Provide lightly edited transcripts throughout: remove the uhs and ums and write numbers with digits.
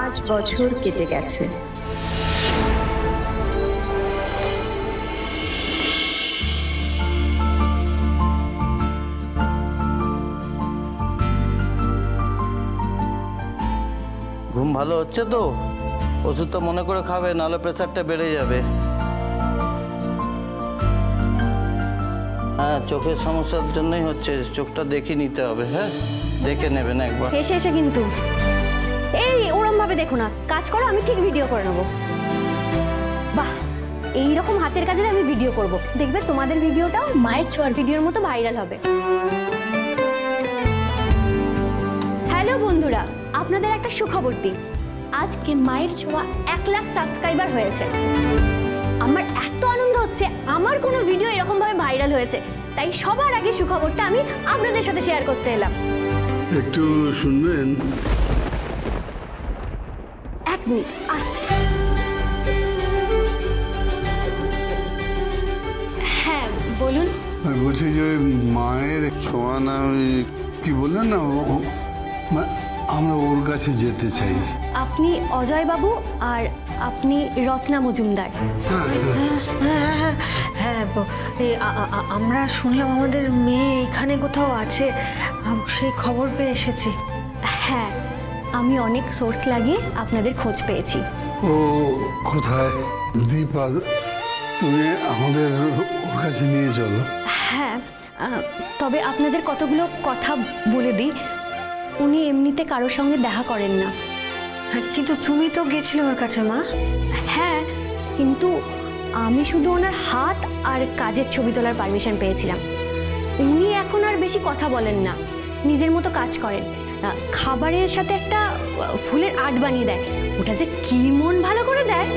5 বছর কেটে গেছে। ঘুম ভালো হচ্ছে তো? ওষুধটা মনে করে খাবে, নাহলে প্রেশারটা বেড়ে যাবে। হ্যাঁ, চোখের সমস্যার জন্যই হচ্ছে, চোখটা দেখে নিতে হবে। হ্যাঁ, দেখে নেবেন একবার। এসে এসে কিন্তু এই ওরম ভাবে দেখো না, কাজ করো, আমি ঠিক ভিডিও করে নেবো। বাহ, এইরকম হাতের কাজের আমি ভিডিও করব, দেখবে তোমাদের ভিডিওটাও মায়ের ছোঁয়ার ভিডিওর মতো ভাইরাল হবে। হ্যালো বন্ধুরা, আপনাদের একটা সুখবর দিই, আজকে মায়ের ছোঁয়া 1 লাখ সাবস্ক্রাইবার হয়েছে। আমার এত আনন্দ হচ্ছে, আমার কোনো ভিডিও এরকম ভাবে ভাইরাল হয়েছে, তাই সবার আগে সুখবরটা আমি আপনাদের সাথে শেয়ার করতে এলাম। একটু শুনবেন? 1 মিনিট আসছে। হ্যাঁ বলুন। আমি বলছি যে মায়ের ছোঁয়া না, কি বললেন না, আমরা ওর কাছে যেতে চাই। আপনি অজয় বাবু আর আপনি রত্না মজুমদার? হ্যাঁ, আমরা শুনলাম আমাদের মেয়ে এখানে কোথাও আছে, সেই খবর পেয়ে এসেছি। হ্যাঁ, আমি অনেক সোর্স লাগিয়ে আপনাদের খোঁজ পেয়েছি। ও কোথায়? দীপা, তুমি আমাদের ওর কাছে নিয়ে চলো। হ্যাঁ, তবে আপনাদের কতগুলো কথা বলে দিই, উনি এমনিতে কারোর সঙ্গে দেখা করেন না। কিন্তু তুমি তো গেছিলে ওর কাছে মা। হ্যাঁ, কিন্তু আমি শুধু ওনার হাত আর কাজের ছবি তোলার পারমিশন পেয়েছিলাম। উনি এখন আর বেশি কথা বলেন না, নিজের মতো কাজ করেন। খাবারের সাথে একটা ফুলের আর্ট বানিয়ে দেয়, ওটা যে কি মন ভালো করে দেয়,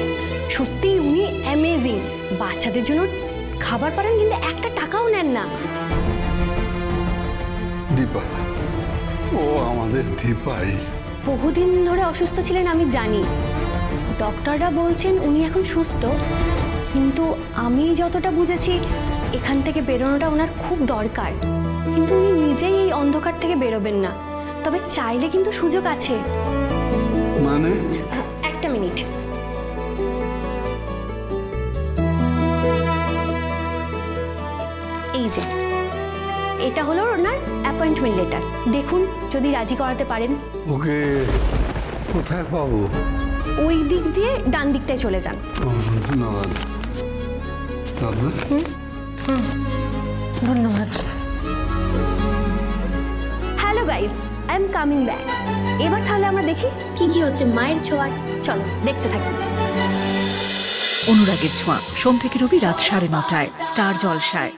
সত্যি উনি অ্যামেজিং। বাচ্চাদের জন্য খাবার পারেন, কিন্তু একটা টাকাও নেন না। দীপা, ও আমাদের দীপাই। বহুদিন ধরে অসুস্থ ছিলেন আমি জানি, ডক্টররা বলছেন উনি এখন সুস্থ, কিন্তু আমি যতটা বুঝেছি এখান থেকে বেরোনোটা ওনার খুব দরকার। কিন্তু উনি নিজেই এই অন্ধকার থেকে বেরোবেন না, তবে চাইলে কিন্তু সুযোগ আছে। মানে? একটা মিনিট। এই যে এটা হলো ওনার অ্যাপয়েন্টমেন্ট লেটার, দেখুন যদি রাজি করাতে পারেন। ওকে কোথায় পাবো? ওই দিক দিয়ে ডান দিকটায় চলে যান। ধন্যবাদ। ধন্যবাদ। Hello guys, I am coming back. এবার তাহলে আমরা দেখি কি কি হচ্ছে মায়ের ছোঁয়ায়। চলো দেখতে থাকি। অনুরাগের ছোঁয়া, সোম থেকে রবি রাত 9:30টায় স্টার জলসায়।